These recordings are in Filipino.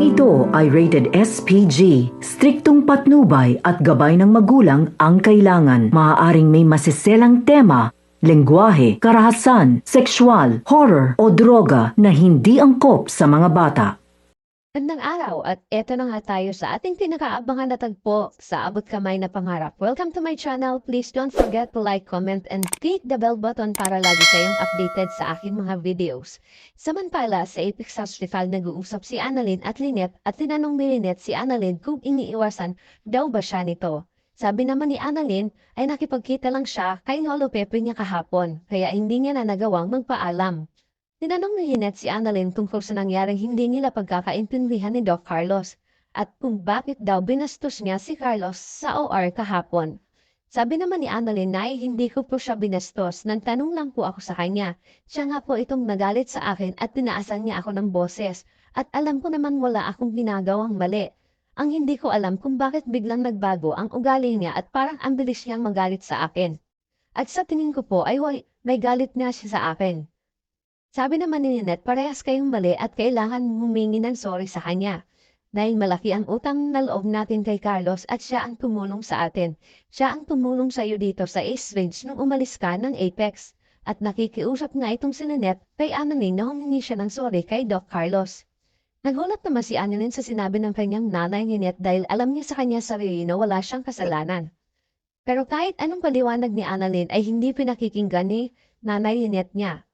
Programang ito ay rated SPG. Striktong patnubay at gabay ng magulang ang kailangan. Maaaring may masiselang tema, lengguwahe, karahasan, sexual, horror o droga na hindi angkop sa mga bata. Magandang araw at eto na nga tayo sa ating pinakaabangan na tagpo sa Abot Kamay na Pangarap. Welcome to my channel. Please don't forget to like, comment, and click the bell button para lagi kayong updated sa aking mga videos. Samantala, sa Apex Hospital nag-uusap si Annalyn at Lynette at tinanong ni Lynette si Annalyn kung iniiwasan daw ba siya nito. Sabi naman ni Annalyn ay nakipagkita lang siya kay Lolo Pepe niya kahapon kaya hindi niya na nagawang magpaalam. Tinanong ni Lynette si Annalyn tungkol sa nangyaring hindi nila pagkakaintindihan ni Doc Carlos at kung bakit daw binastos niya si Carlos sa OR kahapon. Sabi naman ni Annalyn na hindi ko po siya binastos, nagtanong lang po ako sa kanya. Siya nga po itong nagalit sa akin at tinaasan niya ako ng boses at alam ko naman wala akong ginagawang mali. Ang hindi ko alam kung bakit biglang nagbago ang ugali niya at parang ang bilis niyang magalit sa akin. At sa tingin ko po ay may galit niya siya sa akin. Sabi naman ni Lynette, parehas kayong mali at kailangan humingi ng sorry sa kanya. Dahil malaki ang utang na loob natin kay Carlos at siya ang tumulong sa atin. Siya ang tumulong sa iyo dito sa East Range nung umalis ka ng Apex. At nakikiusap nga itong si Lynette kay Annalyn na humingi siya ng sorry kay Doc Carlos. Nagulat naman si Annalyn sa sinabi ng kanyang nanay Lynette dahil alam niya sa kanya sarili na wala siyang kasalanan. Pero kahit anong paliwanag ni Annalyn ay hindi pinakikinggan ni nanay Lynette niya.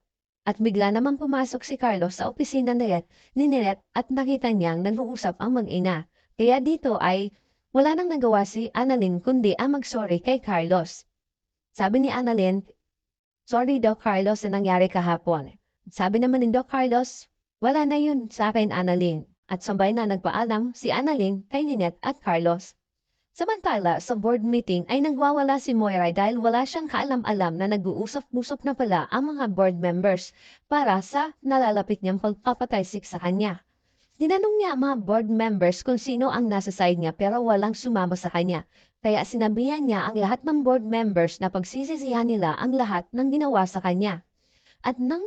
At bigla naman pumasok si Carlos sa opisina ni Lynette at nakita niyang nag-uusap ang mag-ina. Kaya dito ay wala nang nagawa si Annalyn kundi ang mag-sorry kay Carlos. Sabi ni Annalyn, "Sorry Doc Carlos sa nangyari kahapon." Sabi naman ni Doc Carlos, "Wala na yun sa akin Annalyn." At sabay na nagpaalam si Annalyn kay Lynette at Carlos. Samantala, sa board meeting ay nagwawala si Moira dahil wala siyang kaalam-alam na nag-uusap-usap na pala ang mga board members para sa nalalapit niyang pagpapataysik sa kanya. Tinanong niya ang mga board members kung sino ang nasa side niya pero walang sumama sa kanya. Kaya sinabihan niya ang lahat ng board members na pagsisisihan nila ang lahat ng ginawa sa kanya. At nang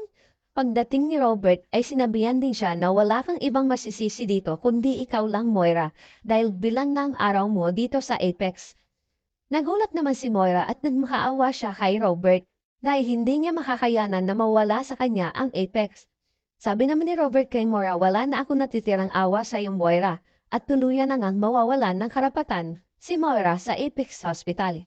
pagdating ni Robert ay sinabihan din siya na wala kang ibang masisisi dito kundi ikaw lang Moira dahil bilang ng araw mo dito sa Apex. Nagulat naman si Moira at nagmakaawa siya kay Robert dahil hindi niya makakayanan na mawala sa kanya ang Apex. Sabi naman ni Robert kay Moira, wala na ako natitirang awa sa iyong Moira at tuluyan na ngang mawawalan ng karapatan si Moira sa Apex Hospital.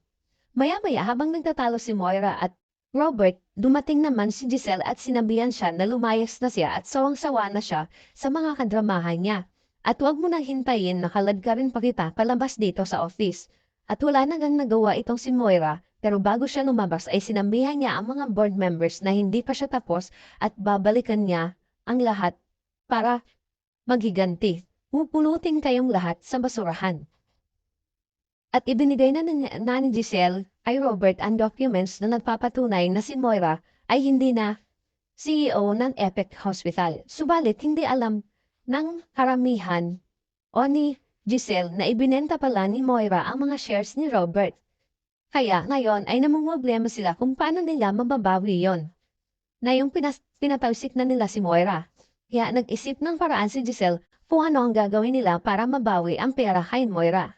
Maya-maya habang nagtatalo si Moira at Robert, dumating naman si Giselle at sinabihan siya na lumayas na siya at sawang-sawa na siya sa mga kadramahan niya. At huwag mo nang hintayin na kalad ka rin pa kita palabas dito sa office. At wala nagang nagawa itong si Moira, pero bago siya lumabas ay sinabihan niya ang mga board members na hindi pa siya tapos at babalikan niya ang lahat para maghiganti. Pupulutin kayong lahat sa basurahan. At ibinigay na ni Giselle ay Robert ang documents na nagpapatunay na si Moira ay hindi na CEO ng Apex Hospital. Subalit hindi alam ng karamihan o ni Giselle na ibinenta pala ni Moira ang mga shares ni Robert. Kaya ngayon ay namumroblema sila kung paano nila mababawi yon. Na yung pinatausik na nila si Moira. Kaya nag-isip ng paraan si Giselle kung ano ang gagawin nila para mabawi ang pera kay Moira.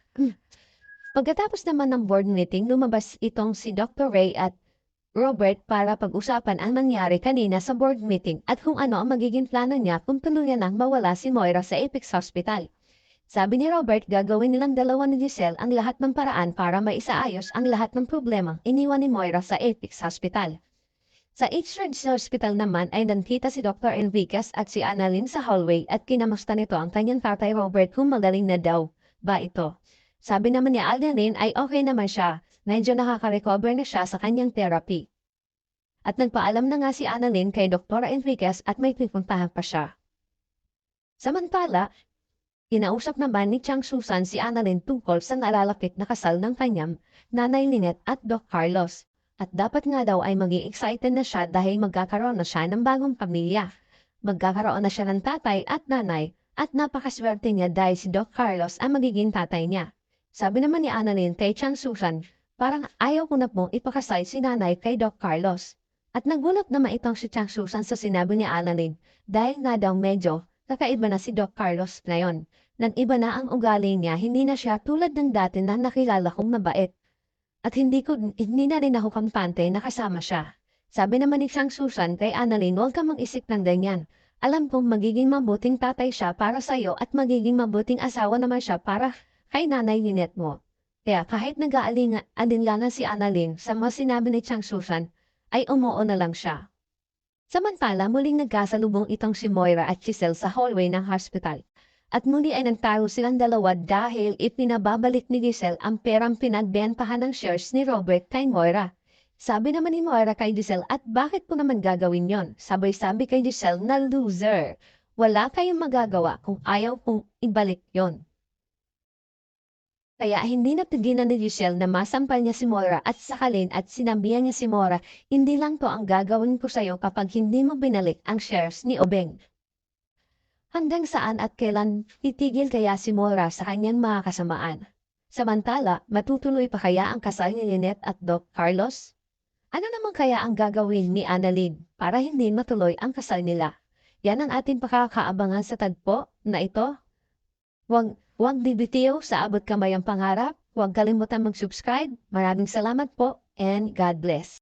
Pagkatapos naman ng board meeting, lumabas itong si Dr. Ray at Robert para pag-usapan ang nangyari kanina sa board meeting at kung ano ang magiging plano niya kung tuluyan nang mawala si Moira sa Apex Hospital. Sabi ni Robert, gagawin nilang dalawa ni Giselle ang lahat ng paraan para maisaayos ang lahat ng problemang iniwan ni Moira sa Apex Hospital. Sa H-Red Hospital naman ay nakita si Dr. Enriquez at si Annalyn sa hallway at kinamusta nito ang kanyang tatay Robert kung magaling na daw ba ito. Sabi naman ni Annalyn ay okay naman siya, medyo nakaka-recover na siya sa kanyang therapy. At nagpaalam na nga si Annalyn kay Dr. Enriquez at may pipuntahan pa siya. Samantala, kinausap naman ni Chang Susan si Annalyn tungkol sa nalalapit na kasal ng kanyang nanay Lynette at Doc Carlos. At dapat nga daw ay maging excited na siya dahil magkakaroon na siya ng bagong pamilya. Magkakaroon na siya ng tatay at nanay at napakaswerte niya dahil si Doc Carlos ang magiging tatay niya. Sabi naman ni Annalyn kay Chang Susan, parang ayaw ko na pong ipakasal si nanay kay Doc Carlos. At nagulat naman itong si Chang Susan sa sinabi ni Annalyn dahil nga daw medyo Kakaiba na si Doc Carlos ngayon. Nag-iba na ang ugali niya, hindi na siya tulad ng dati na nakilala kong mabait. At hindi na rin ako kampante na kasama siya. Sabi naman ni Sang Susan kay Annalyn, huwag ka mag-isip ng ganyan. Alam kong magiging mabuting tatay siya para sa'yo at magiging mabuting asawa naman siya para kay Nanay Lynette mo. Kaya kahit nag-aalinlangan si Annalyn sa mga sinabi ni Sang Susan, ay umuo na lang siya. Samantala, muling nagkasalubong itong si Moira at Giselle sa hallway ng hospital. At muli ay nagtalo silang dalawa dahil ipinababalik ni Giselle ang perang pinagbentahan ng shares ni Robert kay Moira. Sabi naman ni Moira kay Giselle, at bakit ko naman gagawin yon? Sabay-sabi kay Giselle na loser. Wala kayong magagawa kung ayaw kong ibalik yon. Kaya hindi napigilan ni Giselle na masampal niya si Moira at sakalin at sinabihan niya si Moira, hindi lang to ang gagawin ko sa'yo kapag hindi mo binalik ang shares ni Obeng. Hanggang saan at kailan titigil kaya si Moira sa kanyang mga kasamaan? Samantala, matutuloy pa kaya ang kasal ni Lynette at Doc Carlos? Ano naman kaya ang gagawin ni Annalyn para hindi matuloy ang kasal nila? Yan ang ating pakakaabangan sa tagpo na ito. Huwag bibitiw sa abot kamay ang pangarap. Huwag kalimutan mag-subscribe. Maraming salamat po and God bless.